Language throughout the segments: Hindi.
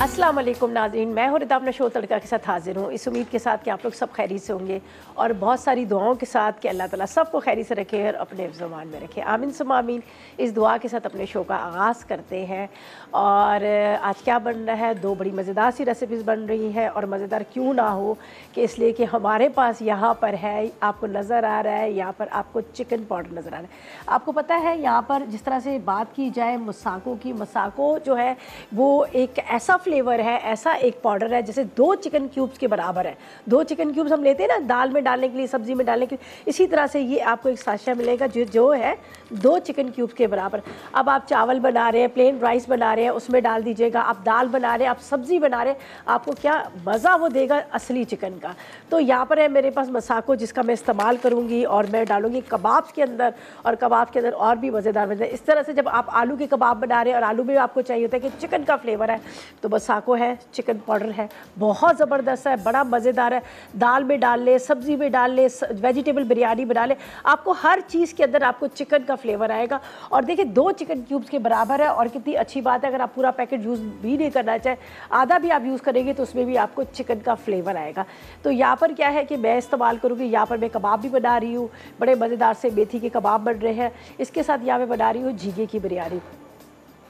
अस्सलाम वालेकुम नाज़रीन, मैं हूं रिदा अपना शो तड़का के साथ हाजिर हूं, इस उम्मीद के साथ कि आप लोग सब खैरी से होंगे और बहुत सारी दुआओं के साथ कि अल्लाह ताला सबको खैरी से रखे और अपने ज़मान में रखे। आमीन सुम्मा आमीन। इस दुआ के साथ अपने शो का आगाज़ करते हैं। और आज क्या बन रहा है, दो बड़ी मज़ेदार सी रेसिपीज़ बन रही हैं। और मज़ेदार क्यों ना हो कि इसलिए कि हमारे पास यहाँ पर है, आपको नज़र आ रहा है, यहाँ पर आपको चिकन पाउडर नज़र आ रहा है। आपको पता है यहाँ पर जिस तरह से बात की जाए मसाकों की, मसाको जो है वो एक ऐसा फ्लेवर है, ऐसा एक पाउडर है जैसे 2 चिकन क्यूब्स के बराबर है। 2 चिकन क्यूब्स हम लेते हैं ना दाल में डालने के लिए, सब्ज़ी में डालने के लिए, इसी तरह से ये आपको एक साशा मिलेगा जो है 2 चिकन क्यूब्स के बराबर। अब आप चावल बना रहे हैं, प्लेन राइस बना रहे हैं, उसमें डाल दीजिएगा। आप दाल बना रहे हैं, आप सब्ज़ी बना रहे हैं, आपको क्या मज़ा वो देगा असली चिकन का। तो यहाँ पर है मेरे पास मसाको जिसका मैं इस्तेमाल करूँगी और मैं डालूँगी कबाब के अंदर, और कबाब के अंदर और भी मज़ेदार बनता है। इस तरह से जब आप आलू के कबाब बना रहे हैं और आलू में आपको चाहिए होता है कि चिकन का फ्लेवर है, तो मसाको है, चिकन पाउडर है, बहुत ज़बरदस्त है, बड़ा मज़ेदार है। दाल में डाल ले, सब्ज़ी में डाल ले, वेजिटेबल बिरयानी बना ले, आपको हर चीज़ के अंदर आपको चिकन का फ्लेवर आएगा। और देखिए 2 चिकन क्यूब्स के बराबर है और कितनी अच्छी बात है। अगर आप पूरा पैकेट यूज़ भी नहीं करना चाहे, आधा भी आप यूज़ करेंगे तो उसमें भी आपको चिकन का फ्लेवर आएगा। तो यहाँ पर क्या है कि मैं इस्तेमाल करूँगी, यहाँ पर मैं कबाब भी बना रही हूँ, बड़े मज़ेदार से मेथी के कबाब बन रहे हैं। इसके साथ यहाँ मैं बना रही हूँ झींगे की बिरयानी।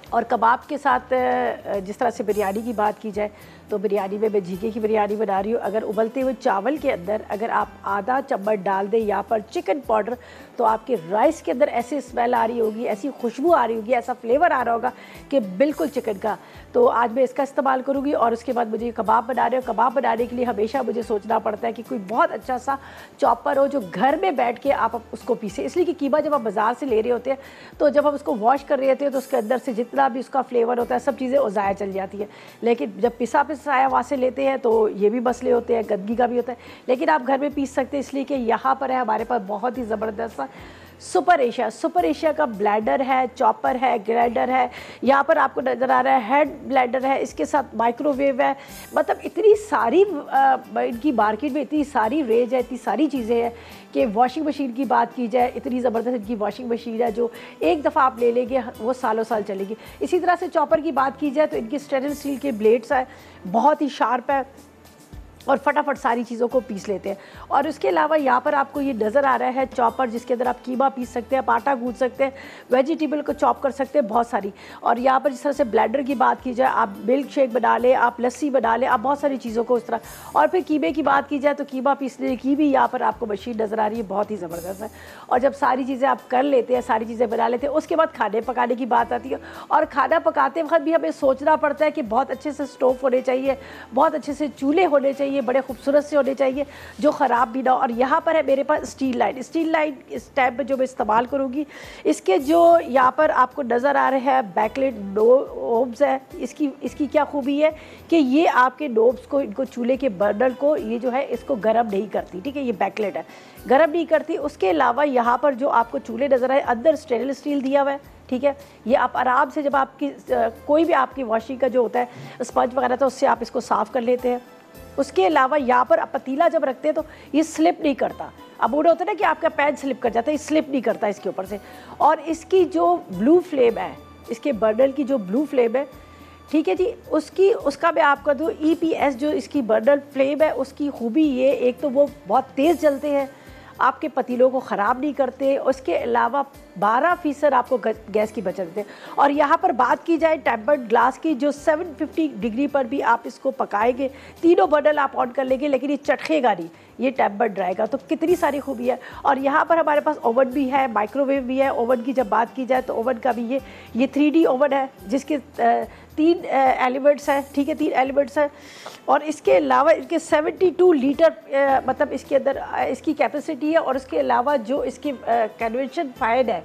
और कबाब के साथ जिस तरह से बिरयानी की बात की जाए तो बिरयानी में मैं झींगे की बिरयानी बना रही हूँ। अगर उबलते हुए चावल के अंदर अगर आप आधा चम्मच डाल दें यहाँ पर चिकन पाउडर, तो आपके राइस के अंदर ऐसी स्मेल आ रही होगी, ऐसी खुशबू आ रही होगी, ऐसा फ्लेवर आ रहा होगा कि बिल्कुल चिकन का। तो आज मैं इसका इस्तेमाल करूँगी। और उसके बाद मुझे कबाब बना रहे हो, कबाब बनाने के लिए हमेशा मुझे सोचना पड़ता है कि कोई बहुत अच्छा सा चॉपर हो जो घर में बैठ के आप उसको पीसे। इसलिए कि कीमा जब आप बाज़ार से ले रहे होते हैं तो जब हम उसको वॉश कर रहे होते हैं तो उसके अंदर से जितना भी उसका फ्लेवर होता है सब चीज़ें ज़ाया चल जाती है। लेकिन जब पिसाया वहाँ से लेते हैं तो ये भी मसले होते हैं, गंदगी का भी होता है। लेकिन आप घर में पीस सकते हैं, इसलिए कि यहाँ पर है हमारे पास बहुत ही ज़बरदस्त सा सुपर एशिया का ब्लेंडर है, चॉपर है, ग्राइंडर है। यहाँ पर आपको नज़र आ रहा है हैंड ब्लेंडर है, इसके साथ माइक्रोवेव है। मतलब इतनी सारी इनकी मार्केट में इतनी सारी रेंज है, इतनी सारी चीज़ें हैं कि वॉशिंग मशीन की बात की जाए, इतनी ज़बरदस्त इनकी वॉशिंग मशीन है जो एक दफ़ा आप ले लेंगे वो सालों साल चलेगी। इसी तरह से चॉपर की बात की जाए तो इनकी स्टेनलेस स्टील के ब्लेड्स है, बहुत ही शार्प है और फटाफट सारी चीज़ों को पीस लेते हैं। और उसके अलावा यहाँ पर आपको ये नज़र आ रहा है चॉपर जिसके अंदर आप कीमा पीस सकते हैं, आप आटा गूंथ सकते हैं, वेजिटेबल को चॉप कर सकते हैं, बहुत सारी। और यहाँ पर जिस तरह से ब्लेंडर की बात की जाए, आप मिल्क शेक बना लें, आप लस्सी बना लें, आप बहुत सारी चीज़ों को इस तरह। और फिर कीमे की बात की जाए तो कीमा पीसने की भी यहाँ पर आपको मशीन नज़र आ रही है, बहुत ही ज़बरदस्त है। और जब सारी चीज़ें आप कर लेते हैं, सारी चीज़ें बना लेते हैं, उसके बाद खाने पकाने की बात आती है। और खाना पकाते वक्त भी हमें सोचना पड़ता है कि बहुत अच्छे से स्टोव होने चाहिए, बहुत अच्छे से चूल्हे होने चाहिए, बड़े खूबसूरत होने चाहिए जो ख़राब भी ना हो। और यहाँ पर है मेरे पास स्टील लाइन इस टाइप में जो मैं इस्तेमाल करूँगी। इसके जो यहाँ पर आपको नज़र आ रहे हैं बैकलेट नोब्स है, इसकी क्या खूबी है कि ये आपके नोब्स को, इनको चूल्हे के बर्नर को ये जो है इसको गर्म नहीं करती। ठीक है, ये बैकलेट है, गर्म नहीं करती। उसके अलावा यहाँ पर जो आपको चूल्हे नज़र आए अंदर स्टेनलेस स्टील दिया हुआ है। ठीक है, ये आप आराम से जब आपकी कोई भी आपकी वॉशिंग का जो होता है स्पंज वगैरह तो उससे आप इसको साफ़ कर लेते हैं। उसके अलावा यहाँ पर पतीला जब रखते हैं तो ये स्लिप नहीं करता। अब वो होता है ना कि आपका पैन स्लिप कर जाता है, ये स्लिप नहीं करता इसके ऊपर से। और इसकी जो ब्लू फ्लेम है, इसके बर्नर की जो ब्लू फ्लेम है, ठीक है जी, उसका मैं आपका दूँ EPS जो इसकी बर्नर फ्लेम है उसकी खूबी ये, एक तो वो बहुत तेज़ जलते हैं, आपके पतीलों को ख़राब नहीं करते। उसके अलावा 12% आपको गैस की बचत देते हैं। और यहाँ पर बात की जाए टेम्पर्ड ग्लास की, जो 750 डिग्री पर भी आप इसको पकाएंगे, तीनों बर्नर आप ऑन कर लेंगे लेकिन ये चटकेगा नहीं, ये टेम्पर्ड रहेगा। तो कितनी सारी खूबी है। और यहाँ पर हमारे पास ओवन भी है, माइक्रोवेव भी है। ओवन की जब बात की जाए तो ओवन का भी ये 3D ओवन है जिसके 3 एलिमेंट्स हैं। ठीक है, 3 एलिमेंट्स हैं। और इसके अलावा इनके 72 लीटर मतलब इसके अंदर इसकी कैपेसिटी है। और उसके अलावा जो इसकी कन्वेंशन फायन है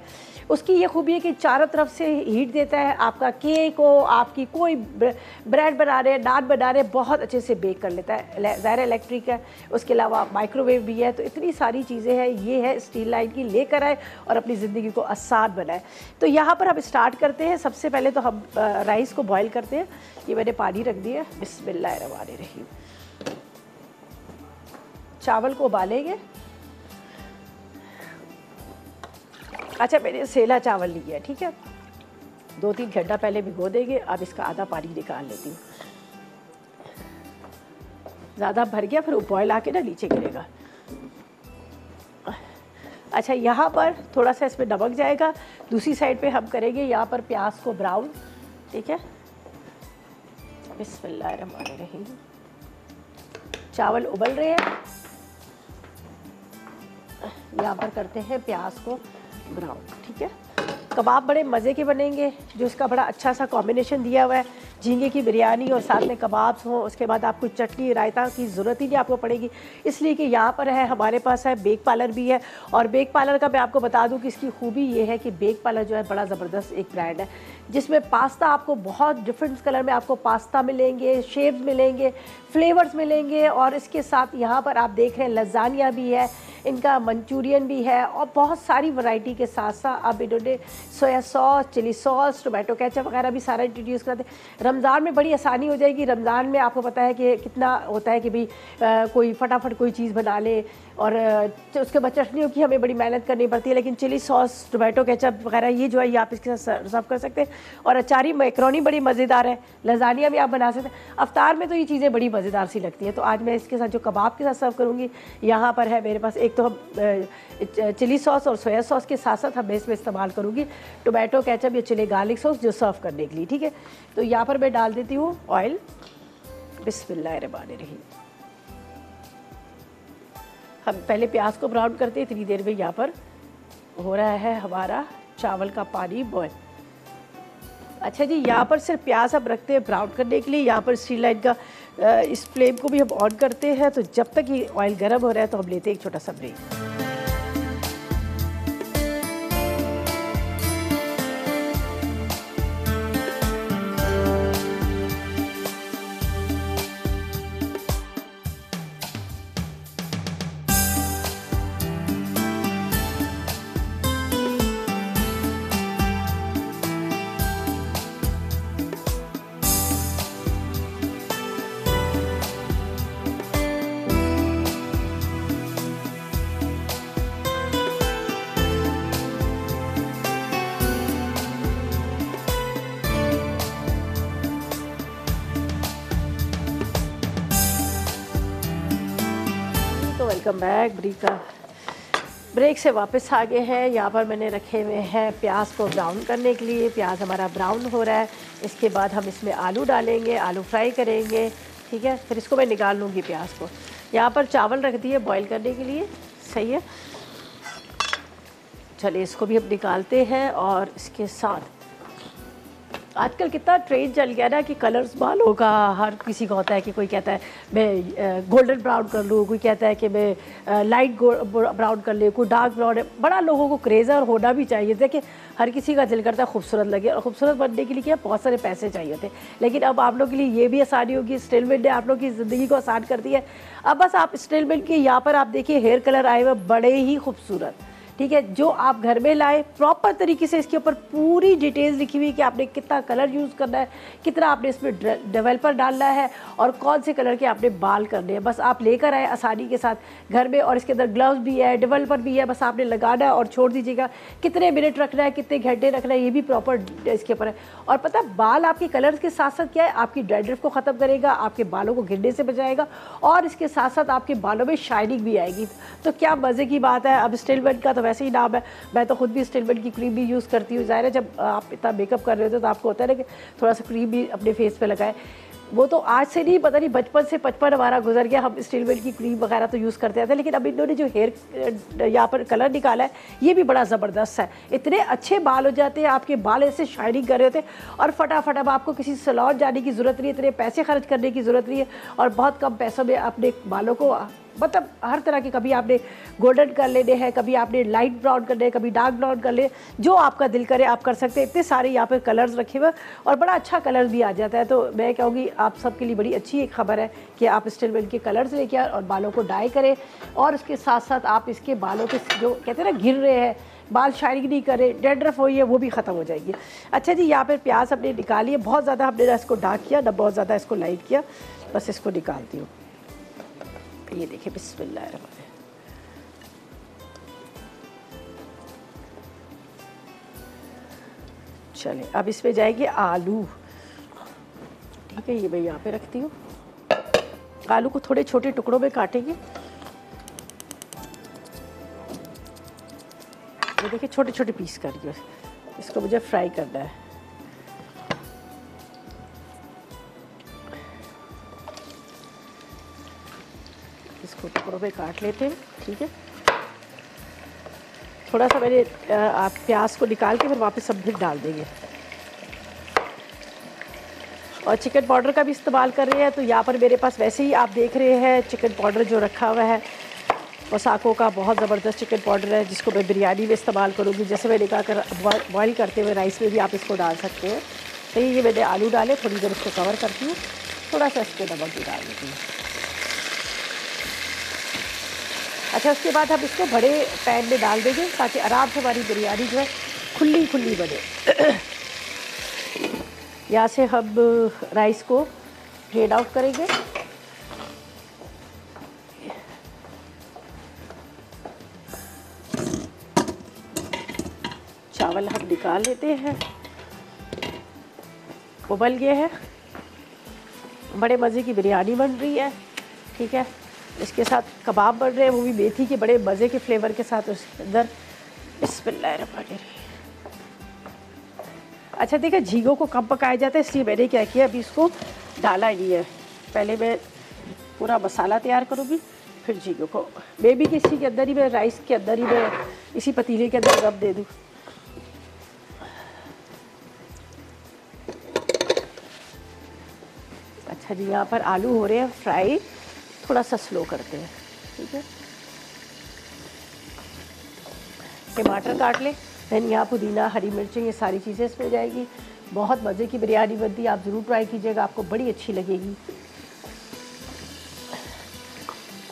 उसकी ये खूबी है कि चारों तरफ से हीट देता है। आपका केक हो, आपकी कोई ब्रेड बना रहे हैं, नान बना रहे हैं, बहुत अच्छे से बेक कर लेता है। ज़ाहिर इलेक्ट्रिक है, उसके अलावा माइक्रोवेव भी है। तो इतनी सारी चीज़ें हैं। ये है स्टील लाइन की, लेकर आए और अपनी ज़िंदगी को आसान बनाए। तो यहाँ पर हम स्टार्ट करते हैं। सबसे पहले तो हम राइस को बॉयल करते हैं। ये मैंने पानी रख दिया, बिस्मिल्लाहिर्रहमानिर्रहीम। चावल को उबालेंगे। अच्छा, मैंने सेला चावल लिया है। ठीक है, 2-3 घंटा पहले भिगो देंगे। अब इसका आधा पानी निकाल लेती हूँ। ज़्यादा भर गया फिर बॉयल आके ना नीचे गिरेगा। अच्छा, यहाँ पर थोड़ा सा इसमें नमक जाएगा। दूसरी साइड पे हम करेंगे यहाँ पर प्याज को ब्राउन। ठीक है, बिस्मिल्लाहिर्रहमानिर्रहीम। चावल उबल रहे हैं, यहाँ पर करते हैं प्याज को ब्राउन। ठीक है, कबाब बड़े मज़े के बनेंगे, जो इसका बड़ा अच्छा सा कॉम्बिनेशन दिया हुआ है, झींगे की बिरयानी और साथ में कबाब्स हों। उसके बाद आपको चटनी रायता की ज़रूरत ही नहीं आपको पड़ेगी, इसलिए कि यहाँ पर है हमारे पास है बेक पार्लर भी है। और बेक पार्लर का मैं आपको बता दूँ कि इसकी खूबी ये है कि बेक पार्लर जो है बड़ा ज़बरदस्त एक ब्रांड है, जिसमें पास्ता आपको बहुत डिफरेंट कलर में आपको पास्ता मिलेंगे, शेप्स मिलेंगे, फ्लेवर्स मिलेंगे। और इसके साथ यहाँ पर आप देख रहे हैं लजानिया भी है, इनका मंचूरियन भी है, और बहुत सारी वैरायटी के साथ साथ अब इन्होंने soya sauce, chilli sauce, tomato ketchup वगैरह भी सारा इंट्रोड्यूस करते हैं। रमज़ान में बड़ी आसानी हो जाएगी। रमज़ान में आपको पता है कि कितना होता है कि भाई कोई फटाफट कोई चीज़ बना ले, और उसके बाद चटनियों की हमें बड़ी मेहनत करनी पड़ती है, लेकिन चिली सॉस, टोमेटो केचप वगैरह ये जो है ये आप इसके साथ सर्व कर सकते हैं। और अचारी मैक्रोनी बड़ी मज़ेदार है, लजानिया भी आप बना सकते हैं। अफ्तार में तो ये चीज़ें बड़ी मज़ेदार सी लगती हैं। तो आज मैं इसके साथ जो कबाब के साथ सर्व करूँगी, यहाँ पर है मेरे पास एक तो हम चिली सॉस और सोया सॉस के साथ साथ मैं इसमें इस्तेमाल करूँगी टोमेटो केचप या चिली गार्लिक सॉस जो सर्व करने के लिए। ठीक है, तो यहाँ पर मैं डाल देती हूँ ऑयल। बिस्मिल्लाहिर्रहमानिर्रहीम। हम पहले प्याज को ब्राउन करते हैं, इतनी देर में यहाँ पर हो रहा है हमारा चावल का पानी बॉयल। अच्छा जी, यहाँ पर सिर्फ प्याज हम रखते हैं ब्राउन करने के लिए। यहाँ पर स्टील लाइन का इस फ्लेम को भी हम ऑन करते हैं। तो जब तक ये ऑयल गर्म हो रहा है तो हम लेते हैं एक छोटा सा ब्रेक। Welcome back. ब्रेक से वापस आ गए हैं। यहाँ पर मैंने रखे हुए हैं प्याज को ब्राउन करने के लिए। प्याज हमारा ब्राउन हो रहा है, इसके बाद हम इसमें आलू डालेंगे, आलू फ्राई करेंगे। ठीक है, फिर इसको मैं निकाल लूँगी प्याज को। यहाँ पर चावल रख दिए बॉईल करने के लिए। सही है, चलिए इसको भी हम निकालते हैं। और इसके साथ आजकल कितना ट्रेंड चल गया ना कि कलर्स बालों का हर किसी का होता है कि कोई कहता है मैं गोल्डन ब्राउन कर लूँ, कोई कहता है कि मैं लाइट ब्राउन कर लूँ, कोई डार्क ब्राउन है। बड़ा लोगों को क्रेज़ है और होना भी चाहिए। देखिए हर किसी का दिल करता है खूबसूरत लगे, और खूबसूरत बनने के लिए क्या बहुत सारे पैसे चाहिए होते हैं। लेकिन अब आप लोग के लिए ये भी आसानी होगी, स्टिलमेंट ने आप लोग की ज़िंदगी को आसान कर दी है। अब बस आप स्टिलमेंट के यहाँ पर आप देखिए हेयर कलर आए हुए बड़े ही खूबसूरत। ठीक है, जो आप घर में लाए प्रॉपर तरीके से इसके ऊपर पूरी डिटेल्स लिखी हुई कि आपने कितना कलर यूज़ करना है, कितना आपने इसमें डेवलपर डालना है और कौन से कलर के आपने बाल करने हैं। बस आप लेकर आए आसानी के साथ घर में, और इसके अंदर ग्लव्स भी है, डेवलपर भी है। बस आपने लगाना है और छोड़ दीजिएगा। कितने मिनट रखना है, कितने घंटे रखना है, ये भी प्रॉपर इसके ऊपर है। और पता बाल आपके कलर्स के साथ साथ क्या है, आपकी डैंड्रफ को ख़त्म करेगा, आपके बालों को गिरने से बचाएगा, और इसके साथ साथ आपके बालों में शाइनिंग भी आएगी। तो क्या मज़े की बात है। अब स्टिलमेंट का तो वैसे ही नाम है, मैं तो खुद भी स्टिलमेंट की क्रीम भी यूज़ करती हूँ। ज़ाहिर है जब आप इतना मेकअप कर रहे होते हो तो आपको होता है ना कि थोड़ा सा क्रीम भी अपने फेस पे लगाए। वो तो आज से नहीं, पता नहीं बचपन से 55 हमारा गुजर गया, हम स्टिलमेंट की क्रीम वगैरह तो यूज़ करते थे। लेकिन अब इन्होंने जो हेयर यहाँ पर कलर निकाला है ये भी बड़ा ज़बरदस्त है। इतने अच्छे बाल हो जाते हैं, आपके बाल ऐसे शाइनिंग कर रहे होते हैं, और फटाफट अब आपको किसी सैलून जाने की ज़रूरत नहीं है, इतने पैसे खर्च करने की ज़रूरत नहीं है, और बहुत कम पैसों में अपने बालों को मतलब हर तरह के, कभी आपने गोल्डन कर लेने हैं, कभी आपने लाइट ब्राउन करने हैं, कभी डार्क ब्राउन कर ले, जो आपका दिल करे आप कर सकते हैं। इतने सारे यहाँ पर कलर्स रखे हुए और बड़ा अच्छा कलर भी आ जाता है। तो मैं कहूँगी आप सबके लिए बड़ी अच्छी एक खबर है कि आप स्टिलमेंट के कलर्स लेके आए और बालों को डाई करें, और उसके साथ साथ आप इसके बालों के जो कहते हैं ना गिर रहे हैं, बाल शाइनिंग नहीं करे, डैंड्रफ हुई है, वो भी ख़त्म हो जाएगी। अच्छा जी, यहाँ पर प्याज हमने निकाली है। बहुत ज़्यादा हमने इसको डार्क किया ना बहुत ज़्यादा इसको लाइट किया, बस इसको निकालती हूँ। ये देखिए बिस्मिल्लाहिर्रहमानिर्रहीम। चलिए अब इसमें जाएंगे आलू। ठीक है, ये मैं यहाँ पे रखती हूँ। आलू को थोड़े छोटे टुकड़ों में काटेंगे। ये देखिए छोटे छोटे पीस करिए, इसको मुझे फ्राई करना है। इसको टुकड़ों में काट लेते हैं, ठीक है। थोड़ा सा मैंने आप प्याज को निकाल के फिर वापस सब फिर डाल देंगे। और चिकन पाउडर का भी इस्तेमाल कर रहे हैं, तो यहाँ पर मेरे पास वैसे ही आप देख रहे हैं चिकन पाउडर जो रखा हुआ है वसाको का, बहुत ज़बरदस्त चिकन पाउडर है जिसको मैं बिरयानी में इस्तेमाल करूँगी। जैसे मैंने कहा कर बॉयल करते हुए राइस में भी आप इसको डाल सकते हैं। तो ये मैंने आलू डाले, थोड़ी देर इसको कवर करती हूँ, थोड़ा सा इसको नमक भी डाल देती हूँ। अच्छा, उसके बाद हम इसको बड़े पैन में डाल देंगे ताकि आराम से हमारी बिरयानी जो है खुली खुली बने। यहाँ से हम राइस को ड्रेन आउट करेंगे। चावल हम निकाल लेते हैं, उबल गए हैं, बड़े मज़े की बिरयानी बन रही है, ठीक है। इसके साथ कबाब बन रहे हैं, वो भी मेथी के बड़े मज़े के फ्लेवर के साथ उसके अंदर। बिस्मिल्लाहिर्रहमानिर्रहीम। अच्छा देखिए, झींगों को कम पकाया जाता है, इसलिए मैंने क्या किया, अभी इसको डाला नहीं है। पहले मैं पूरा मसाला तैयार करूँगी, फिर झींगों को मैं भी किसी के अंदर ही, मैं राइस के अंदर ही मैं इसी पतीले के अंदर रब दे दूँ। अच्छा जी, यहाँ पर आलू हो रहे हैं फ्राई, थोड़ा सा स्लो करते हैं, ठीक है। टमाटर काट लें, धनिया, पुदीना, हरी मिर्चें, ये सारी चीज़ें इसमें जाएगी। बहुत मज़े की बिरयानी बनती है, आप ज़रूर ट्राई कीजिएगा, आपको बड़ी अच्छी लगेगी।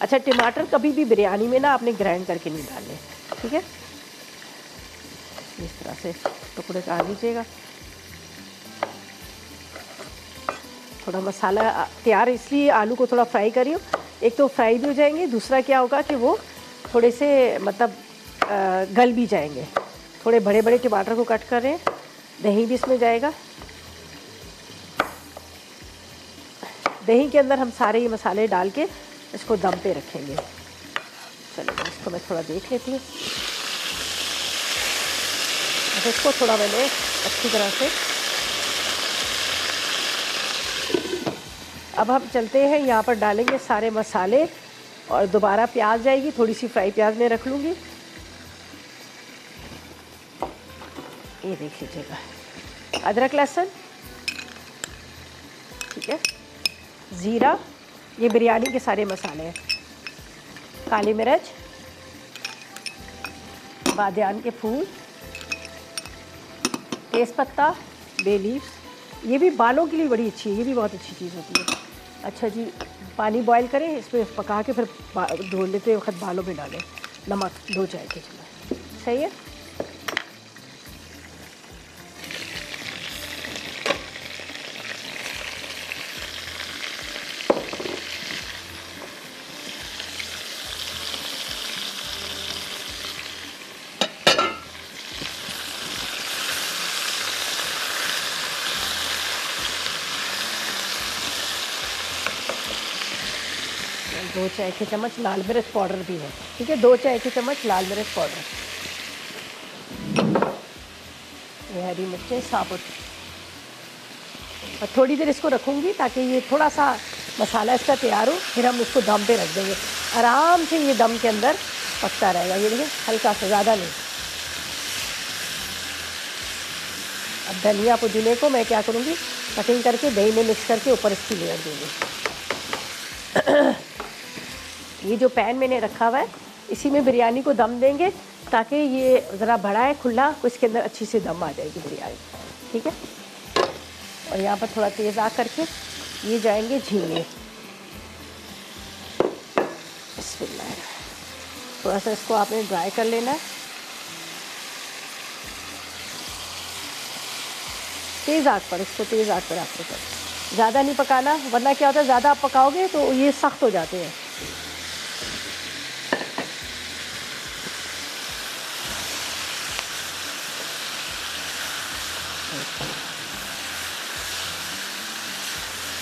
अच्छा, टमाटर कभी भी बिरयानी में ना आपने ग्राइंड करके नहीं डालने, ठीक है। इस तरह से टुकड़े काट लीजिएगा। थोड़ा मसाला तैयार, इसलिए आलू को थोड़ा फ्राई करिए, एक तो फ्राई भी हो जाएंगे, दूसरा क्या होगा कि वो थोड़े से मतलब गल भी जाएंगे। थोड़े बड़े बड़े टमाटर को कट कर रहे हैं, दही भी इसमें जाएगा। दही के अंदर हम सारे ये मसाले डाल के इसको दम पे रखेंगे। चलिए, इसको मैं थोड़ा देख लेती हूँ। अच्छा, इसको थोड़ा मैंने अच्छी तरह से, अब हम चलते हैं, यहाँ पर डालेंगे सारे मसाले और दोबारा प्याज जाएगी, थोड़ी सी फ्राई प्याज में रख लूँगी। ये देख लीजिएगा, अदरक लहसुन, ठीक है, ज़ीरा, ये बिरयानी के सारे मसाले हैं, काली मिर्च, बादियान के फूल, तेज़पत्ता, बे लीव्स, ये भी बालों के लिए बड़ी अच्छी है, ये भी बहुत अच्छी चीज़ होती है। अच्छा जी, पानी बॉईल करें, इसमें पका के फिर धो लेते वक्त बालों में डालें, नमक 2 चाय के चम्मच, सही है। दो चाय के चम्मच लाल मिर्च पाउडर भी है, ठीक है, 2 चाय के चम्मच लाल मिर्च पाउडर, ये हरी मिर्चें साबुत। और थोड़ी देर इसको रखूँगी ताकि ये थोड़ा सा मसाला इसका तैयार हो, फिर हम इसको दम पे रख देंगे। आराम से ये दम के अंदर पकता रहेगा। ये देखिए, हल्का सा, ज़्यादा नहीं। अब धनिया पुदीने को मैं क्या करूँगी, कटिंग करके दही में मिक्स करके ऊपर इसकी लेयर दूँगी। ये जो पैन मैंने रखा हुआ है, इसी में बिरयानी को दम देंगे ताकि ये ज़रा बड़ा है खुला, इसके अंदर अच्छी से दम आ जाएगी बिरयानी, ठीक है। और यहाँ पर थोड़ा तेज़ आग करके ये जाएंगे झींगे। बिस्मिल्लाह, थोड़ा सा इसको आपने ड्राई कर लेना है। तेज़ आग पर, इसको तेज़ आग पर आपको कर, ज़्यादा नहीं पकाना, वरना क्या होता है ज़्यादा आप पकाओगे तो ये सख्त हो जाते हैं।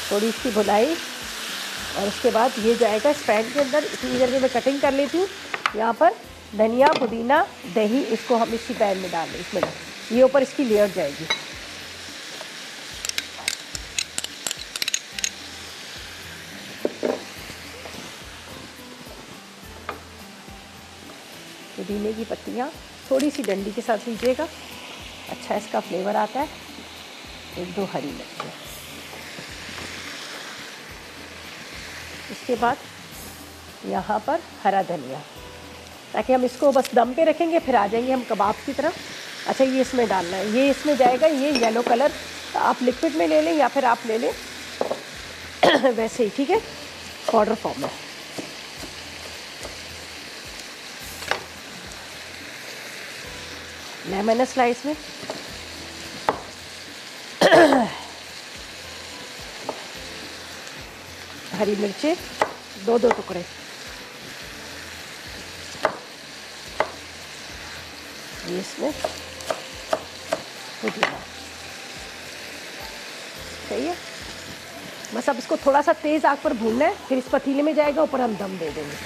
थोड़ी सी भुनाई, और उसके बाद ये जाएगा इस पैन के अंदर। इतनी देर में मैं कटिंग कर लेती हूँ। यहाँ पर धनिया, पुदीना, दही, इसको हम इसी पैन में डाल दें। इसमें ये ऊपर इसकी लेयर जाएगी। पुदीने की पत्तियाँ थोड़ी सी डंडी के साथ लीजिएगा, अच्छा इसका फ्लेवर आता है। 1-2 हरी मिर्च। इसके बाद यहाँ पर हरा धनिया, ताकि हम इसको बस दम पे रखेंगे, फिर आ जाएंगे हम कबाब की तरफ। अच्छा ये इसमें डालना है, ये इसमें जाएगा। ये येलो कलर आप लिक्विड में ले लें या फिर आप ले लें वैसे ही, ठीक है, पाउडर फॉर्म में। लेमन स्लाइस में हरी मिर्चें 2-2 टुकड़े, ये इसमें पुदीना। सही है, बस अब इसको थोड़ा सा तेज़ आग पर भूनना है, फिर इस पतीले में जाएगा, ऊपर हम दम दे देंगे।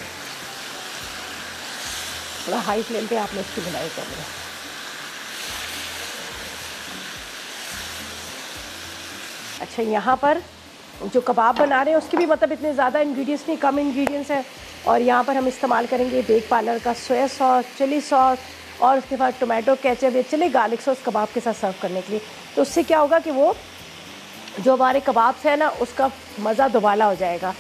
थोड़ा हाई फ्लेम पे आपने इसकी बुनाई करनी है। अच्छा यहाँ पर जो कबाब बना रहे हैं उसके भी मतलब इतने ज़्यादा इंग्रेडिएंट्स नहीं, कम इंग्रेडिएंट्स हैं। और यहाँ पर हम इस्तेमाल करेंगे बेक पार्लर का सोया सॉस, चिली सॉस और उसके बाद टोमेटो केचप या चिली गार्लिक सॉस कबाब के साथ सर्व करने के लिए। तो उससे क्या होगा कि वो जो हमारे कबाब्स है ना, उसका मज़ा दुबाला हो जाएगा।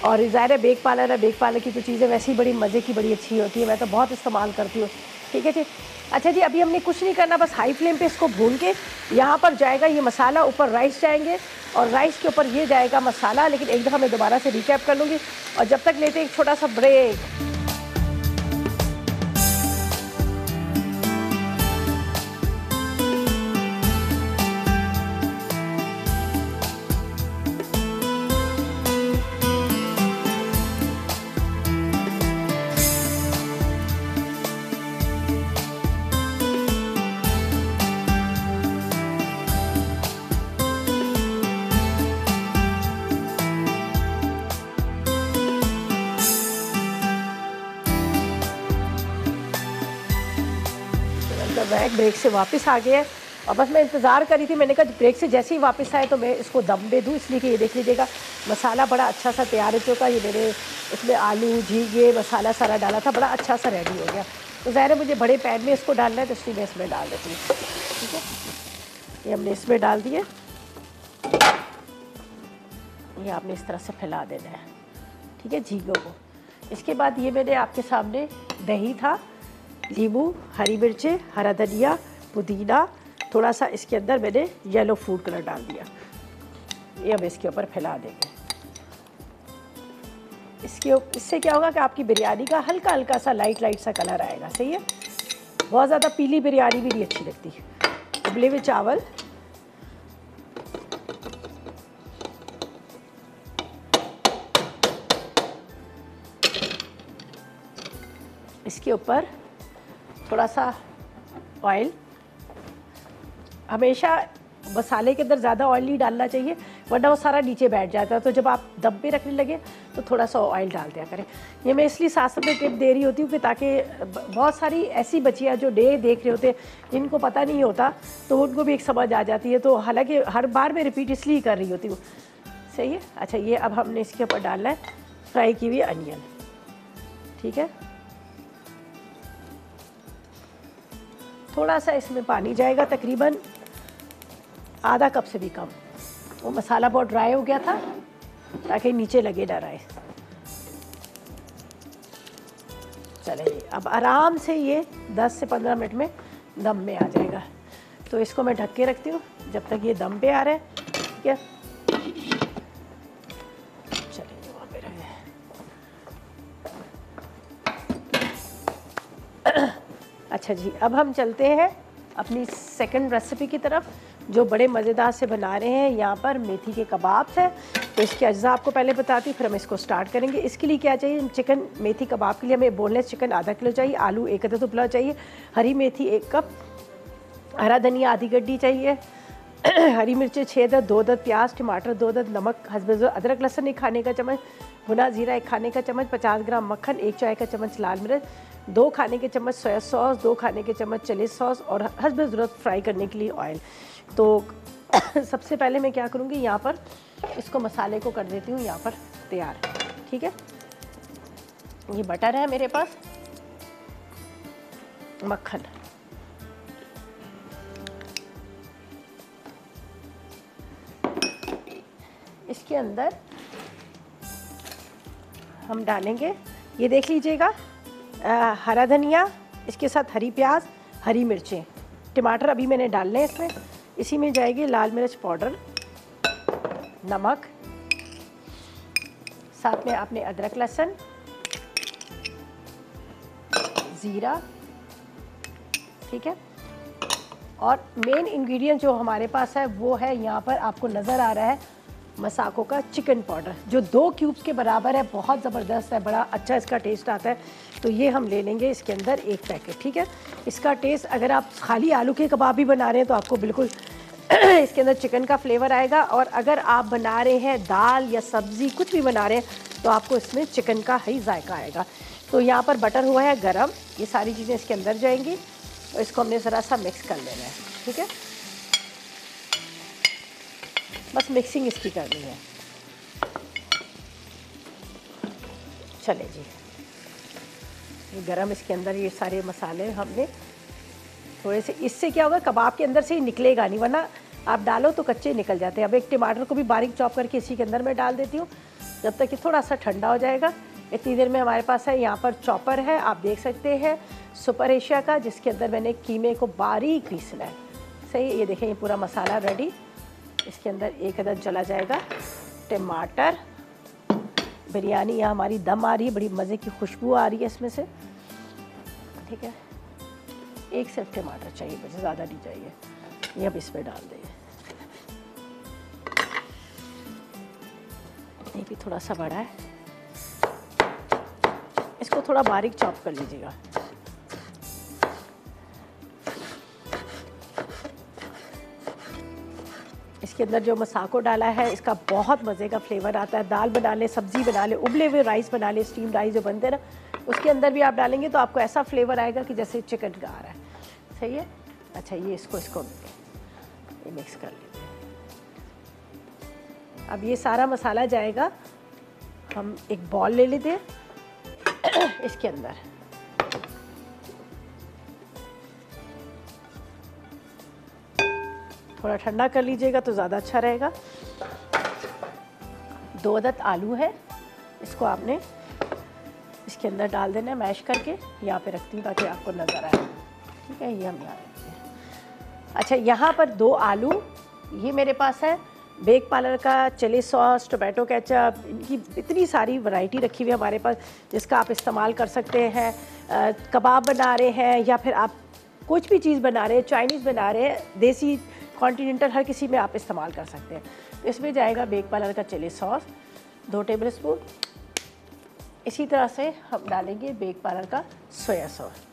और ज़ाहिर है बेक पार्लर है, बेक पार्लर की तो चीज़ें वैसे ही बड़ी मज़े की, बड़ी अच्छी होती है। मैं तो बहुत इस्तेमाल करती हूँ। ठीक है जी। अच्छा जी, अभी हमने कुछ नहीं करना, बस हाई फ्लेम पे इसको भून के यहाँ पर जाएगा ये मसाला, ऊपर राइस जाएंगे और राइस के ऊपर ये जाएगा मसाला। लेकिन एक दफ़ा मैं दोबारा से रिकैप कर लूँगी, और जब तक लेते हैं एक छोटा सा ब्रेक। ब्रेक से वापस आ गया है और बस मैं इंतज़ार करी थी। मैंने कहा ब्रेक से जैसे ही वापस आए तो मैं इसको दम दे दूँ, इसलिए कि ये देख लीजिएगा मसाला बड़ा अच्छा सा तैयार हो चुका। ये मेरे इसमें आलू, झींगे, मसाला सारा डाला था, बड़ा अच्छा सा रेडी हो गया। तो ज़ाहिर है मुझे बड़े पैन में इसको डालना है, तो इसलिए मैं इसमें डाल देती हूँ। ठीक है, ये हमने इसमें डाल दिए। ये आपने इस तरह से फैला देना है, ठीक है, झींगों को। इसके बाद ये मैंने आपके सामने दही था, नींबू, हरी मिर्चें, हरा धनिया, पुदीना, थोड़ा सा इसके अंदर मैंने येलो फूड कलर डाल दिया। ये हम इसके ऊपर फैला देंगे। इससे क्या होगा कि आपकी बिरयानी का हल्का हल्का सा लाइट सा कलर आएगा। सही है, बहुत ज़्यादा पीली बिरयानी भी नहीं अच्छी लगती। उबले हुए चावल, इसके ऊपर थोड़ा सा ऑयल। हमेशा मसाले के अंदर ज़्यादा ऑयल नहीं डालना चाहिए, वरना वो सारा नीचे बैठ जाता है। तो जब आप दम पे रखने लगे तो थोड़ा सा ऑयल डाल दिया करें। ये मैं इसलिए साथ में टिप दे रही होती हूँ कि ताकि बहुत सारी ऐसी बच्चियाँ जो डे देख रहे होते हैं, जिनको पता नहीं होता, तो उनको भी एक समझ आ जाती है। तो हालांकि हर बार मैं रिपीट इसलिए कर रही होती हूँ। सही है। अच्छा, ये अब हमने इसके ऊपर डालना है फ्राई की हुई अनियन। ठीक है, थोड़ा सा इसमें पानी जाएगा, तकरीबन आधा कप से भी कम। वो मसाला बहुत ड्राई हो गया था, ताकि नीचे लगे ना रहे। चलिए, अब आराम से ये 10 से 15 मिनट में दम में आ जाएगा। तो इसको मैं ढक के रखती हूँ जब तक ये दम पे आ रहा है। ठीक है, चलिए वहाँ पे रहे। अच्छा जी, अब हम चलते हैं अपनी सेकंड रेसिपी की तरफ, जो बड़े मज़ेदार से बना रहे हैं। यहाँ पर मेथी के कबाब्स हैं। तो इसके अज्जा आपको पहले बताती हूँ, फिर हम इसको स्टार्ट करेंगे। इसके लिए क्या चाहिए, चिकन मेथी कबाब के लिए हमें बोनलेस चिकन आधा किलो चाहिए, आलू 1 अदद उबला चाहिए, हरी मेथी 1 कप, हरा धनिया आधी गड्डी चाहिए, हरी मिर्चें 6 अदद, 2 अदद प्याज, टमाटर 2 अदद, नमक हस्बे ज़रूरत, अदरक लहसुन 1 खाने का चम्मच, भुना जीरा 1 खाने का चम्मच, 50 ग्राम मक्खन, 1 चाय का चम्मच लाल मिर्च, 2 खाने के चम्मच सोया सॉस, 2 खाने के चम्मच चिली सॉस और हस्बे ज़रूरत फ्राई करने के लिए ऑयल। तो सबसे पहले मैं क्या करूँगी, यहाँ पर इसको मसाले को कर देती हूँ यहाँ पर तैयार। ठीक है, ये बटर है मेरे पास, मक्खन, इसके अंदर हम डालेंगे, ये देख लीजिएगा, हरा धनिया, इसके साथ हरी प्याज, हरी मिर्चें, टमाटर अभी मैंने डालने हैं इसमें। इसी में जाएगी लाल मिर्च पाउडर, नमक, साथ में आपने अदरक लहसुन, ज़ीरा। ठीक है, और मेन इंग्रेडिएंट जो हमारे पास है वो है, यहाँ पर आपको नज़र आ रहा है मसाको का चिकन पाउडर, जो 2 क्यूब्स के बराबर है, बहुत ज़बरदस्त है, बड़ा अच्छा इसका टेस्ट आता है। तो ये हम ले लेंगे इसके अंदर 1 पैकेट। ठीक है, इसका टेस्ट, अगर आप खाली आलू के कबाब भी बना रहे हैं तो आपको बिल्कुल इसके अंदर चिकन का फ्लेवर आएगा, और अगर आप बना रहे हैं दाल या सब्ज़ी कुछ भी बना रहे हैं तो आपको इसमें चिकन का ही जायका आएगा। तो यहाँ पर बटर हुआ है गरम, ये सारी चीज़ें इसके अंदर जाएंगी और इसको हमने ज़रा सा मिक्स कर लेना है। ठीक है, बस मिक्सिंग इसकी करनी है। चले जी, ये गरम, इसके अंदर ये सारे मसाले हमने थोड़े से, इससे क्या होगा, कबाब के अंदर से ही निकलेगा नहीं, वरना आप डालो तो कच्चे निकल जाते हैं। अब एक टमाटर को भी बारीक चॉप करके इसी के अंदर मैं डाल देती हूँ, जब तक कि थोड़ा सा ठंडा हो जाएगा। इतनी देर में हमारे पास है यहाँ पर चॉपर है, आप देख सकते हैं सुपर एशिया का, जिसके अंदर मैंने कीमे को बारीक पीसना है। सही, ये देखें, ये पूरा मसाला रेडी। इसके अंदर 1 अदद चला जाएगा टमाटर। बिरयानी यहाँ हमारी दम आ रही है, बड़ी मज़े की खुशबू आ रही है इसमें से। ठीक है, 1 सिर्फ टमाटर चाहिए, मुझे ज़्यादा नहीं चाहिए। ये अब इसमें डाल देंगे, ये भी थोड़ा सा बड़ा है, इसको थोड़ा बारीक चॉप कर लीजिएगा। इसके अंदर जो मसाको डाला है, इसका बहुत मज़े का फ्लेवर आता है। दाल बना ले, सब्ज़ी बना ले, उबले हुए राइस बना ले, स्टीम राइस जो बनते हैं ना, उसके अंदर भी आप डालेंगे तो आपको ऐसा फ्लेवर आएगा कि जैसे चिकन का आ रहा है। सही है, अच्छा, ये इसको ये मिक्स कर लीजिए। अब ये सारा मसाला जाएगा, हम एक बॉल ले लेते हैं इसके अंदर। थोड़ा ठंडा कर लीजिएगा तो ज़्यादा अच्छा रहेगा। 2 अदद आलू है, इसको आपने इसके अंदर डाल देना है, मैश करके यहाँ पे रखती हूँ ताकि आपको नज़र आए। ठीक है, ये हम यहाँ रखते हैं। अच्छा, यहाँ पर 2 आलू ये मेरे पास है, बेक पार्लर का चिली सॉस, टोमेटो केचप, इनकी इतनी सारी वैरायटी रखी हुई है हमारे पास, जिसका आप इस्तेमाल कर सकते हैं। कबाब बना रहे हैं या फिर आप कुछ भी चीज़ बना रहे हैं, चाइनीज़ बना रहे हैं, देसी, कॉन्टिनेंटल, हर किसी में आप इस्तेमाल कर सकते हैं। इसमें जाएगा बेक पार्लर का चिली सॉस 2 टेबल स्पून। इसी तरह से हम डालेंगे बेक पार्लर का सोया सॉस,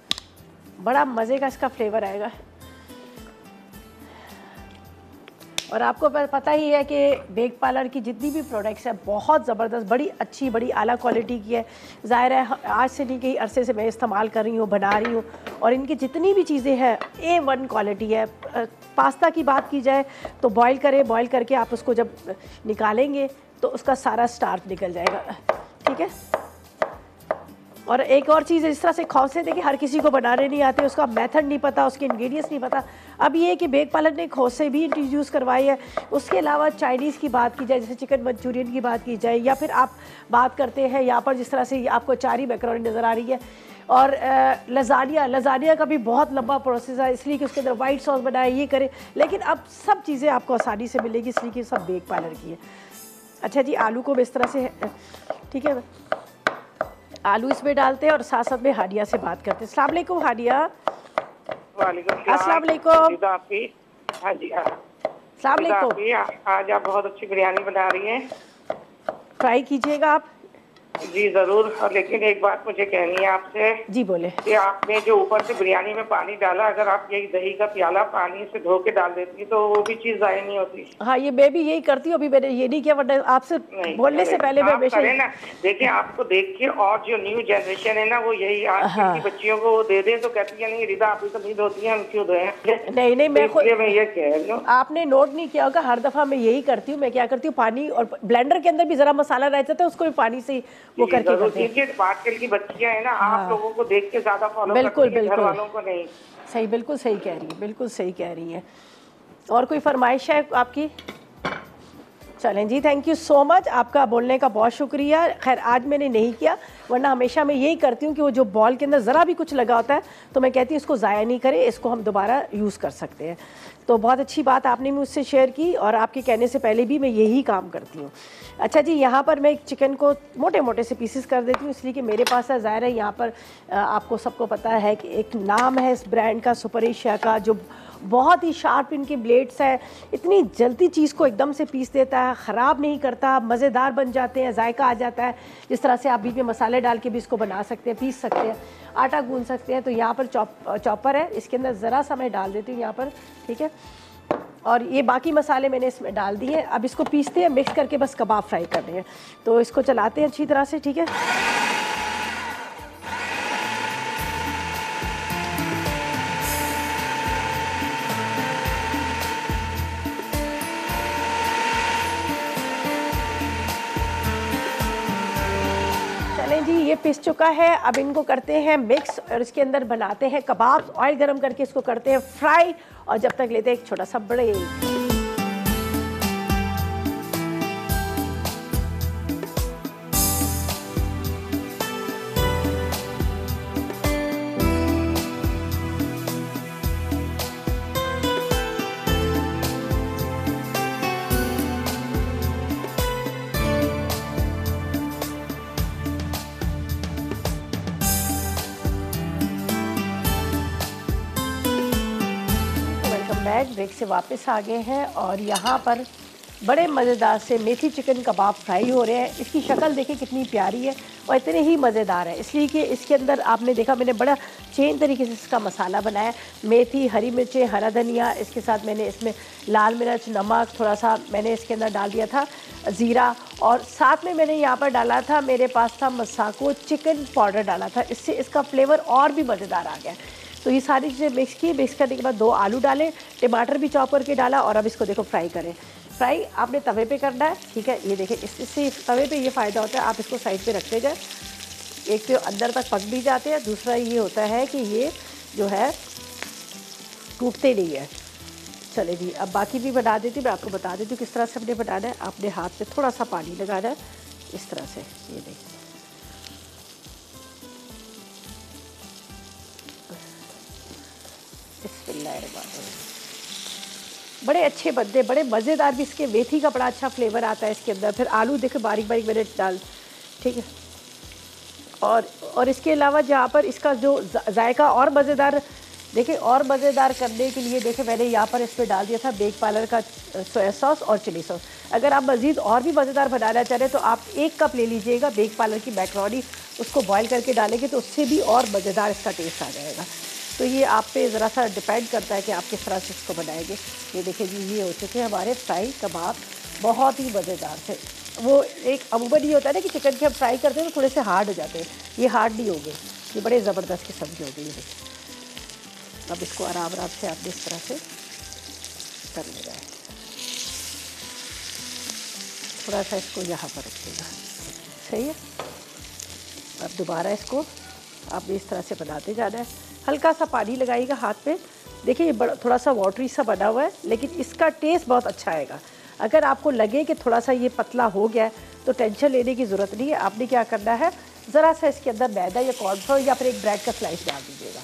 बड़ा मज़े का इसका फ्लेवर आएगा। और आपको पता ही है कि बेक पार्लर की जितनी भी प्रोडक्ट्स हैं बहुत ज़बरदस्त, बड़ी अच्छी, बड़ी आला क्वालिटी की है। ज़ाहिर है आज से नहीं, कई अरसे से मैं इस्तेमाल कर रही हूँ, बना रही हूँ, और इनकी जितनी भी चीज़ें हैं A1 क्वालिटी है। पास्ता की बात की जाए तो बॉईल करें, बॉईल करके आप उसको जब निकालेंगे तो उसका सारा स्टार्च निकल जाएगा। ठीक है, और एक और चीज़ है, इस तरह से खौसे देखिए हर किसी को बनाने नहीं आते, उसका मेथड नहीं पता, उसके इंग्रेडिएंट्स नहीं पता। अब ये है कि बेक पार्लर ने खौसे भी इंट्रोड्यूस करवाई है। उसके अलावा चाइनीज़ की बात की जाए, जैसे चिकन मंचूरियन की बात की जाए, या फिर आप बात करते हैं यहाँ पर जिस तरह से आपको चारी मैकरोनी नज़र आ रही है, और लजानिया का भी बहुत लंबा प्रोसेस है, इसलिए कि उसके अंदर वाइट सॉस बनाए, ये करे, लेकिन अब सब चीज़ें आपको आसानी से मिलेगी, इसलिए कि सब बेक पार्लर की है। अच्छा जी, आलू को इस तरह से, ठीक है, आलू इसमें डालते हैं और साथ साथ में हादिया से बात करते हैं। अस्सलाम वालेकुम हादिया। अस्सलाम वालेकुम। हाँ जी, अस्सलाम वालेकुम। आज आप बहुत अच्छी बिरयानी बना रही हैं, ट्राई कीजिएगा आप। जी जरूर। और लेकिन एक बात मुझे कहनी है आपसे जी बोले। कि आपने जो ऊपर से बिरयानी में पानी डाला, अगर आप यही दही का प्याला पानी से धो के डाल देती तो वो भी चीज ज़ाया नहीं होती। हाँ, ये मैं भी यही करती हूँ, अभी मैंने ये नहीं किया, वरना आपसे नहीं बोलने से पहले मैं आप हमेशा करें ना। देखिए आपको देख के और जो न्यू जनरेशन है ना, वो यही आजकल की हाँ। बच्चियों को वो दे दें तो कहती है नहीं रिदा आप ही तो नहीं धोती हैं, हम क्यों धोए। नहीं नहीं, तो मैं खुद, इसलिए मैं ये कह रही हूँ। आपने नोट नहीं किया होगा, हर दफ़ा मैं यही करती हूँ। मैं क्या करती हूँ, पानी और ब्लेंडर के अंदर भी ज़रा मसाला रह जाता है, उसको भी पानी से वो करके जरूर करते हैं। कीजिए। आजकल की बच्चियां है ना, हाँ, आप लोगों को देख के ज्यादा फॉलो बिल्कुल करती है, घर बिल्कुल वालों को नहीं। सही, बिल्कुल सही कह रही है, बिल्कुल सही कह रही है। और कोई फरमाइश है आपकी? चलें जी, थैंक यू सो मच, आपका बोलने का बहुत शुक्रिया। खैर आज मैंने नहीं किया, वरना हमेशा मैं यही करती हूँ कि वो जो बॉल के अंदर ज़रा भी कुछ लगा होता है तो मैं कहती हूँ इसको ज़ाया नहीं करें, इसको हम दोबारा यूज़ कर सकते हैं। तो बहुत अच्छी बात आपने मुझसे शेयर की, और आपके कहने से पहले भी मैं यही काम करती हूँ। अच्छा जी, यहाँ पर मैं चिकन को मोटे मोटे से पीसेस कर देती हूँ, इसलिए कि मेरे पास है, ज़ाहिर है यहाँ पर आपको सबको पता है कि एक नाम है इस ब्रांड का, सुपर एशिया का, जो बहुत ही शार्प इनके ब्लेड्स हैं, इतनी जल्दी चीज़ को एकदम से पीस देता है, ख़राब नहीं करता, मज़ेदार बन जाते हैं, जायका आ जाता है। जिस तरह से आप बीच में मसाले डाल के भी इसको बना सकते हैं, पीस सकते हैं, आटा गूंद सकते हैं। तो यहाँ पर चॉपर है, इसके अंदर ज़रा सा मैं डाल देती हूँ यहाँ पर, ठीक है। और ये बाकी मसाले मैंने इसमें डाल दिए हैं। अब इसको पीसते हैं, मिक्स करके बस कबाब फ्राई करने हैं। तो इसको चलाते हैं अच्छी तरह से, ठीक है। चलें जी, ये पिस चुका है, अब इनको करते हैं मिक्स और इसके अंदर बनाते हैं कबाब। ऑयल गरम करके इसको करते हैं फ्राई, और जब तक लेते हैं एक छोटा सा ब्रेक। ब्रेक से वापस आ गए हैं, और यहाँ पर बड़े मज़ेदार से मेथी चिकन कबाब फ्राई हो रहे हैं। इसकी शक्ल देखिए कितनी प्यारी है और इतने ही मज़ेदार है, इसलिए कि इसके अंदर आपने देखा मैंने बड़ा चेन तरीके से इसका मसाला बनाया। मेथी, हरी मिर्चें, हरा धनिया, इसके साथ मैंने इसमें लाल मिर्च, नमक, थोड़ा सा मैंने इसके अंदर डाल दिया था ज़ीरा, और साथ में मैंने यहाँ पर डाला था, मेरे पास था मसाको चिकन पाउडर डाला था, इससे इसका फ्लेवर और भी मज़ेदार आ गया। तो ये सारी चीज़ें मिक्स की, मिक्स करने के बाद 2 आलू डाले, टमाटर भी चॉप करके डाला, और अब इसको देखो फ्राई करें। फ्राई आपने तवे पे करना है, ठीक है। ये देखिए इससे तवे पे ये फ़ायदा होता है, आप इसको साइड पे रखते जाए, एक तो अंदर तक पक भी जाते हैं, दूसरा ये होता है कि ये जो है टूटते नहीं है। चले जी, अब बाकी भी बना देती हूँ, मैं आपको बता देती हूँ किस तरह से हमने बनाना है। आपने हाथ में थोड़ा सा पानी लगाना है इस तरह से, ये देखिए बड़े अच्छे बनते, बड़े मज़ेदार भी। इसके मेथी का बड़ा अच्छा फ्लेवर आता है इसके अंदर। फिर आलू देखो बारीक बारीक मैंने डाल, ठीक है। और इसके अलावा जहाँ पर इसका जो जायका और मज़ेदार, देखिए और मज़ेदार करने के लिए देखिए मैंने यहाँ पर इसमें डाल दिया था बेक पार्लर का सोया सॉस और चिली सॉस। अगर आप मज़ीद और भी मज़ेदार बनाना चाह रहे हैं तो आप 1 कप ले लीजिएगा बेक पार्लर की मैकरोनी, उसको बॉयल करके डालेंगे तो उससे भी और मज़ेदार इसका टेस्ट आ जाएगा। तो ये आप पे ज़रा सा डिपेंड करता है कि आप किस तरह से इसको बनाएंगे। ये देखिए जी, ये हो चुके हैं हमारे फ्राई कबाब, बहुत ही मज़ेदार से। वो एक अमूमन ये होता है ना कि चिकन के हम फ्राई करते हैं तो थोड़े से हार्ड हो जाते हैं, ये हार्ड नहीं हो गए, ये बड़े ज़बरदस्त किस्म के हो गए। ये देखिए अब इसको आराम आराम से आपने इस तरह से कर लेना है। थोड़ा सा इसको यहाँ पर रखिएगा, सही है। अब दोबारा इसको आपने इस तरह से बनाते जाना है। हल्का सा पानी लगाइएगा हाथ पे, देखिए ये बड़ा थोड़ा सा वाटरी सा बना हुआ है, लेकिन इसका टेस्ट बहुत अच्छा आएगा। अगर आपको लगे कि थोड़ा सा ये पतला हो गया है तो टेंशन लेने की ज़रूरत नहीं है। आपने क्या करना है, ज़रा सा इसके अंदर मैदा या कॉर्नफ्लोर या फिर एक ब्रेड का स्लाइस डाल दीजिएगा,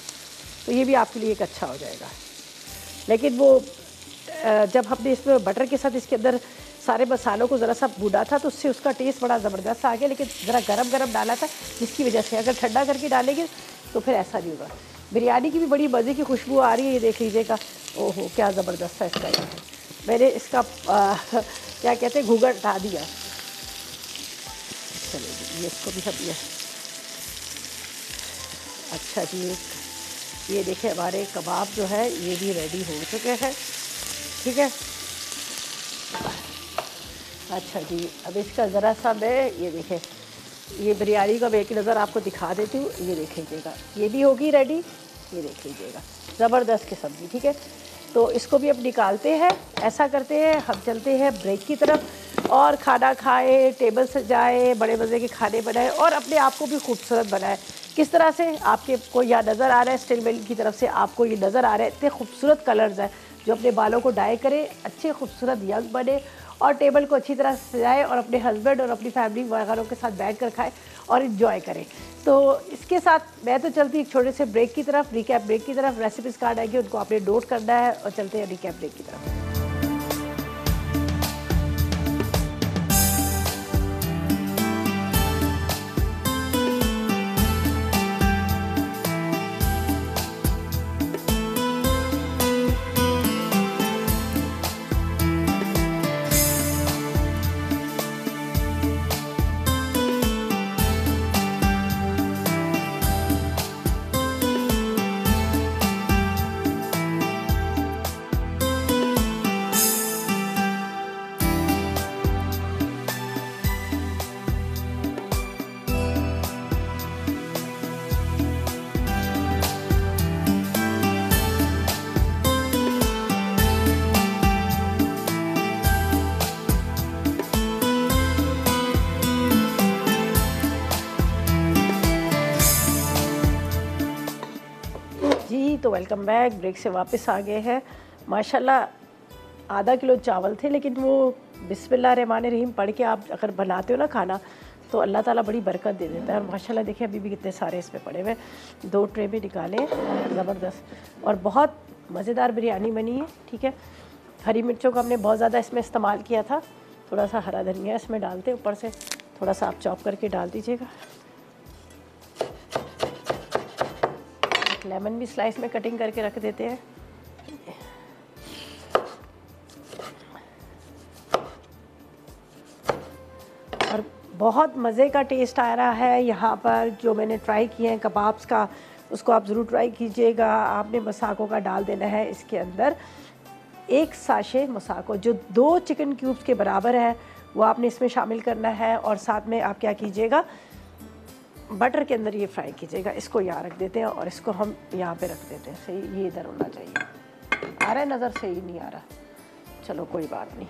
तो ये भी आपके लिए एक अच्छा हो जाएगा। लेकिन वो जब हमने इसमें बटर के साथ इसके अंदर सारे मसालों को ज़रा सा भूना था तो उससे उसका टेस्ट बड़ा ज़बरदस्त आ गया, लेकिन ज़रा गरम गरम डाला था जिसकी वजह से, अगर ठंडा करके डालेंगे तो फिर ऐसा नहीं होगा। बिरयानी की भी बड़ी मज़े की खुशबू आ रही है, ये देख लीजिएगा। ओहो क्या ज़बरदस्त है इसका। मैंने इसका क्या कहते हैं घूंघट हटा दिया। चलिए लेंगे इसको भी सब ये। अच्छा जी, ये देखिए हमारे कबाब जो है ये भी रेडी हो चुके हैं, ठीक है। अच्छा जी, अब इसका ज़रा सा मैं ये देखें, ये बिरयानी का मैं एक नज़र आपको दिखा देती हूँ। ये देख लीजिएगा, ये भी होगी रेडी, ये देख लीजिएगा, ज़बरदस्त की सब्ज़ी, ठीक है। तो इसको भी अब निकालते हैं। ऐसा करते हैं, हम चलते हैं ब्रेक की तरफ और खाना खाएं, टेबल सजाएं, बड़े मज़े के खाने बनाएं और अपने आप को भी खूबसूरत बनाएं। किस तरह से आपके को यहाँ नज़र आ रहा है, स्टिल मिल की तरफ से आपको ये नज़र आ रहा है, इतने खूबसूरत कलर्स हैं जो अपने बालों को डाई करें, अच्छे खूबसूरत यंग बने और टेबल को अच्छी तरह सजाएं और अपने हस्बैंड और अपनी फैमिली वगैरह के साथ बैठ कर खाएं और इन्जॉय करें। तो इसके साथ मैं तो चलती एक छोटे से ब्रेक की तरफ, रिकैप ब्रेक की तरफ। रेसिपीज़ कार्ड आएंगे, उनको आपने नोट करना है और चलते हैं रिकैप ब्रेक की तरफ। तो वेलकम बैक। ब्रेक से वापस आ गए हैं। माशाल्लाह आधा किलो चावल थे, लेकिन वो बिस्मिल्लाह रहमान रहीम पढ़ के आप अगर बनाते हो ना खाना तो अल्लाह ताला बड़ी बरकत दे देता है। और माशाल्लाह देखिए अभी भी कितने सारे इसमें पड़े हुए, 2 ट्रे में निकाले, ज़बरदस्त और बहुत मज़ेदार बिरयानी बनी है, ठीक है। हरी मिर्चों का हमने बहुत ज़्यादा इसमें इस्तेमाल किया था। थोड़ा सा हरा धनिया इसमें डालते, ऊपर से थोड़ा सा आप चॉप करके डाल दीजिएगा। लेमन भी स्लाइस में कटिंग करके रख देते हैं। और बहुत मज़े का टेस्ट आ रहा है यहाँ पर। जो मैंने ट्राई किए हैं कबाब्स का, उसको आप ज़रूर ट्राई कीजिएगा। आपने मसाकों का डाल देना है इसके अंदर, 1 साशे मसाको जो 2 चिकन क्यूब्स के बराबर है, वो आपने इसमें शामिल करना है। और साथ में आप क्या कीजिएगा, बटर के अंदर ये फ्राई कीजिएगा। इसको यहाँ रख देते हैं और इसको हम यहाँ पे रख देते हैं। सही ये इधर होना चाहिए। आ रहा है नज़र, सही नहीं आ रहा, चलो कोई बात नहीं।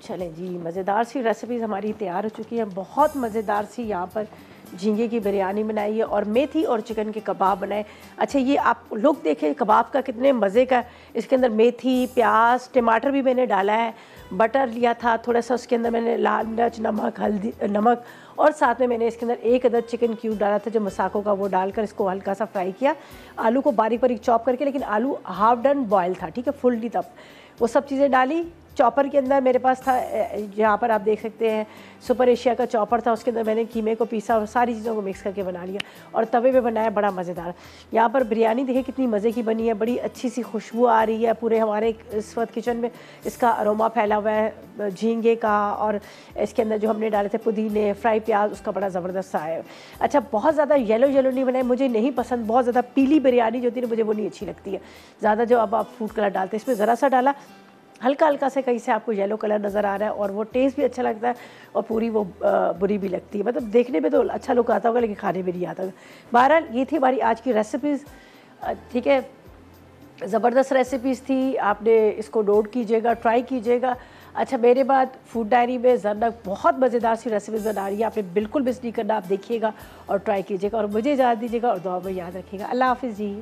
चलें जी, मज़ेदार सी रेसिपीज़ हमारी तैयार हो चुकी है। बहुत मज़ेदार सी यहाँ पर झींगे की बिरयानी बनाई है और मेथी और चिकन के कबाब बनाए। अच्छा, ये आप लोग देखें कबाब का कितने मज़े का। इसके अंदर मेथी, प्याज, टमाटर भी मैंने डाला है, बटर लिया था थोड़ा सा, उसके अंदर मैंने लाल मिर्च, नमक, हल्दी, नमक और साथ में मैंने इसके अंदर 1 अदद चिकन क्यूब डाला था जो मसाकों का, वो डालकर इसको हल्का सा फ्राई किया। आलू को बारीक बारीक चॉप करके, लेकिन आलू हाफ डन बॉयल था, ठीक है, फुल नहीं। तब वो सब चीज़ें डाली। चॉपर के अंदर मेरे पास था, यहाँ पर आप देख सकते हैं सुपर एशिया का चॉपर था, उसके अंदर मैंने कीमे को पीसा और सारी चीज़ों को मिक्स करके बना लिया और तवे पे बनाया, बड़ा मज़ेदार। यहाँ पर बिरयानी देखिए कितनी मज़े की बनी है, बड़ी अच्छी सी खुशबू आ रही है पूरे हमारे इस वक्त किचन में। इसका अरोमा फैला हुआ है झींगे का, और इसके अंदर जो हमने डाले थे पुदीने, फ्राई प्याज, उसका बड़ा ज़बरदस्त सा है। अच्छा, बहुत ज़्यादा येलो येलो नहीं बनाए, मुझे नहीं पसंद। बहुत ज़्यादा पीली बिरयानी जो होती है मुझे वो नहीं अच्छी लगती है ज़्यादा। जो अब आप फूड कलर डालते हैं, इसमें ज़रा सा डाला, हल्का हल्का से कहीं से आपको येलो कलर नज़र आ रहा है और वो टेस्ट भी अच्छा लगता है और पूरी वो बुरी भी लगती है। मतलब देखने में तो अच्छा लुक आता होगा लेकिन खाने में नहीं आता। बहरहाल ये थी हमारी आज की रेसिपीज़, ठीक है, ज़बरदस्त रेसिपीज़ थी। आपने इसको नोट कीजिएगा, ट्राई कीजिएगा। अच्छा, मेरे बाद फूड डायरी में ज़रनक बहुत मज़ेदार सी रेसिपीज़ बना रही है, आपने बिल्कुल मिस नहीं करना। आप देखिएगा और ट्राई कीजिएगा और मुझे इजाज़त दीजिएगा और दुआ में याद रखिएगा। अल्लाह हाफ़िज़ जी।